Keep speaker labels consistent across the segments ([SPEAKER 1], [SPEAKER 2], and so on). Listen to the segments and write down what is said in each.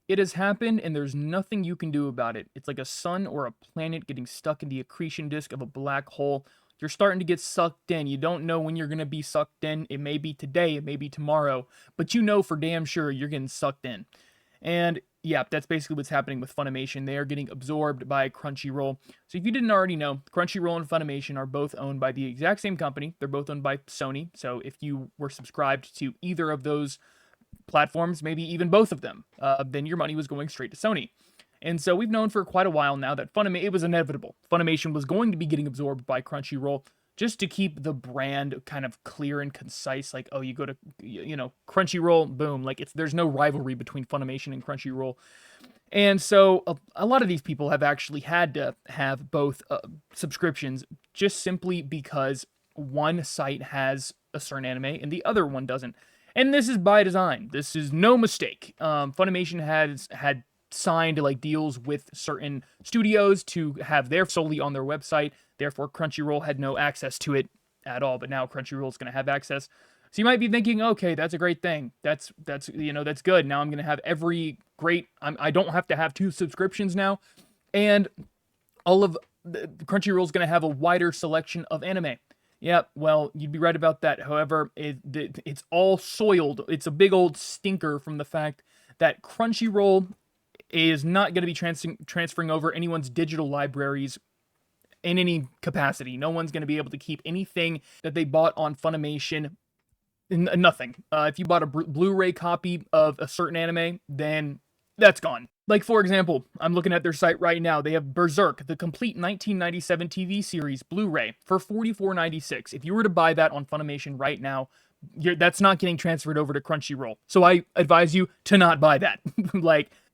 [SPEAKER 1] It has happened, and there's nothing you can do about it. It's like a sun or a planet getting stuck in the accretion disk of a black hole. You're starting to get sucked in. You don't know when you're going to be sucked in. It may be today, it may be tomorrow, but you know for damn sure you're getting sucked in. And yeah, that's basically what's happening with Funimation. They are getting absorbed by Crunchyroll. So if you didn't already know, Crunchyroll and Funimation are both owned by the exact same company. They're both owned by Sony. So if you were subscribed to either of those platforms, maybe even both of them, then your money was going straight to Sony. And so we've known for quite a while now that it was inevitable. Funimation was going to be getting absorbed by Crunchyroll just to keep the brand kind of clear and concise. Like, oh, you go to, Crunchyroll, boom. Like, there's no rivalry between Funimation and Crunchyroll. And so a lot of these people have actually had to have both subscriptions just simply because one site has a certain anime and the other one doesn't. And this is by design. This is no mistake. Funimation has had signed like deals with certain studios to have their solely on their website. Therefore, Crunchyroll had no access to it at all. But now Crunchyroll is going to have access. So you might be thinking, okay, that's a great thing. That's good. Now I'm going to have every great. I don't have to have two subscriptions now, and all of Crunchyroll is going to have a wider selection of anime. Yeah, well, you'd be right about that. However, it's all soiled. It's a big old stinker from the fact that Crunchyroll is not going to be transferring over anyone's digital libraries in any capacity. No one's going to be able to keep anything that they bought on Funimation. Nothing. If you bought a Blu-ray copy of a certain anime, then that's gone. Like, for example, I'm looking at their site right now. They have Berserk, the complete 1997 TV series Blu-ray for $44.96. If you were to buy that on Funimation right now, that's not getting transferred over to Crunchyroll. So I advise you to not buy that.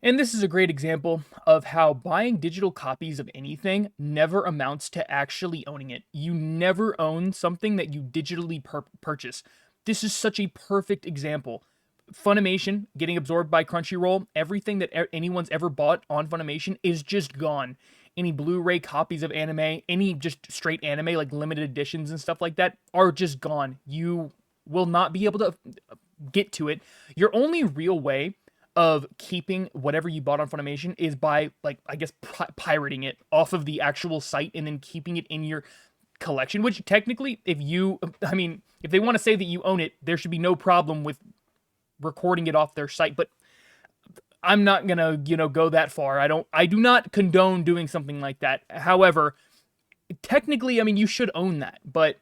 [SPEAKER 1] And this is a great example of how buying digital copies of anything never amounts to actually owning it. You never own something that you digitally purchase. This is such a perfect example. Funimation getting absorbed by Crunchyroll, everything that anyone's ever bought on Funimation is just gone. Any Blu-ray copies of anime, any just straight anime, like limited editions and stuff like that, are just gone. You will not be able to get to it. Your only real way of keeping whatever you bought on Funimation is by, pirating it off of the actual site and then keeping it in your collection, which technically, if they want to say that you own it, there should be no problem with recording it off their site, but I'm not gonna, go that far. I do not condone doing something like that. However, technically, you should own that, but,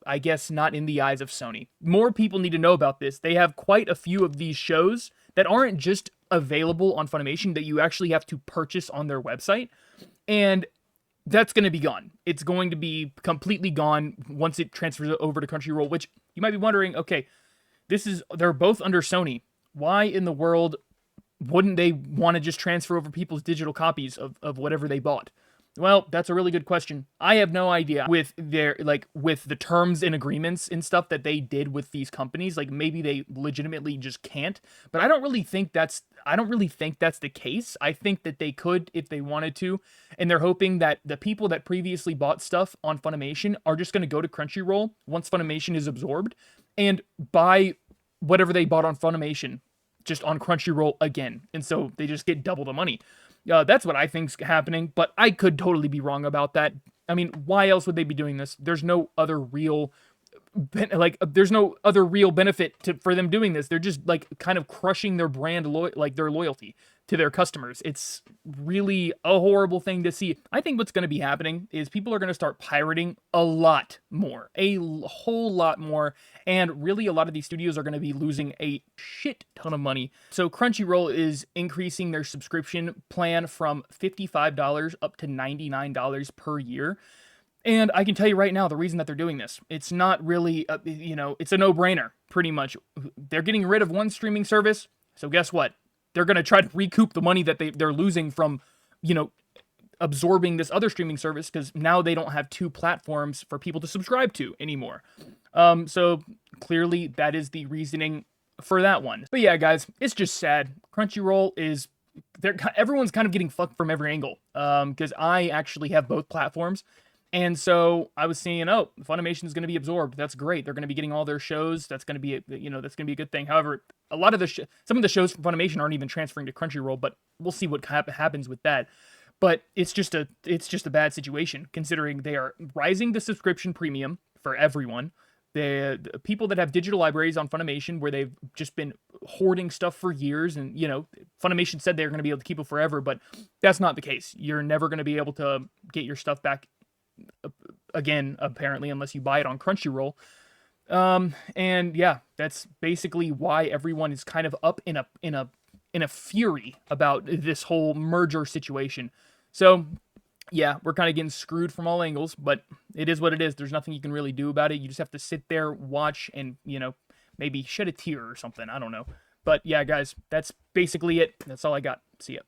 [SPEAKER 1] I guess not in the eyes of Sony. More people need to know about this. They have quite a few of these shows that aren't just available on Funimation, that you actually have to purchase on their website, and that's going to be gone. It's going to be completely gone once it transfers over to Crunchyroll, which you might be wondering, okay, they're both under Sony. Why in the world wouldn't they want to just transfer over people's digital copies of whatever they bought? Well, that's a really good question. I have no idea with with the terms and agreements and stuff that they did with these companies. Like, maybe they legitimately just can't, but I don't really think that's the case. I think that they could if they wanted to, and they're hoping that the people that previously bought stuff on Funimation are just going to go to Crunchyroll once Funimation is absorbed and buy whatever they bought on Funimation just on Crunchyroll again. And so they just get double the money. That's what I think's happening, but I could totally be wrong about that. Why else would they be doing this? There's no other real benefit for them doing this. They're just kind of crushing their brand, their loyalty to their customers. It's really a horrible thing to see. I think what's going to be happening is people are going to start pirating a lot more, a whole lot more, and really a lot of these studios are going to be losing a shit ton of money. So Crunchyroll is increasing their subscription plan from $55 up to $99 per year. And I can tell you right now, the reason that they're doing this, it's not really, it's a no-brainer, pretty much. They're getting rid of one streaming service, so guess what? They're going to try to recoup the money that they're losing from, absorbing this other streaming service, because now they don't have two platforms for people to subscribe to anymore. So clearly that is the reasoning for that one. But yeah, guys, it's just sad. Crunchyroll everyone's kind of getting fucked from every angle. Because I actually have both platforms. And so I was seeing, oh, Funimation is going to be absorbed. That's great. They're going to be getting all their shows. That's going to be, that's going to be a good thing. However, a lot of some of the shows from Funimation aren't even transferring to Crunchyroll, but we'll see what happens with that. But it's just a bad situation considering they are rising the subscription premium for everyone. The people that have digital libraries on Funimation where they've just been hoarding stuff for years, and Funimation said they're going to be able to keep it forever, but that's not the case. You're never going to be able to get your stuff back again, apparently, unless you buy it on Crunchyroll. And yeah, that's basically why everyone is kind of up in a fury about this whole merger situation. So yeah, we're kind of getting screwed from all angles, but it is what it is. There's nothing you can really do about it. You just have to sit there, watch, and maybe shed a tear or something. I don't know. But yeah, guys, that's basically it. That's all I got. See ya.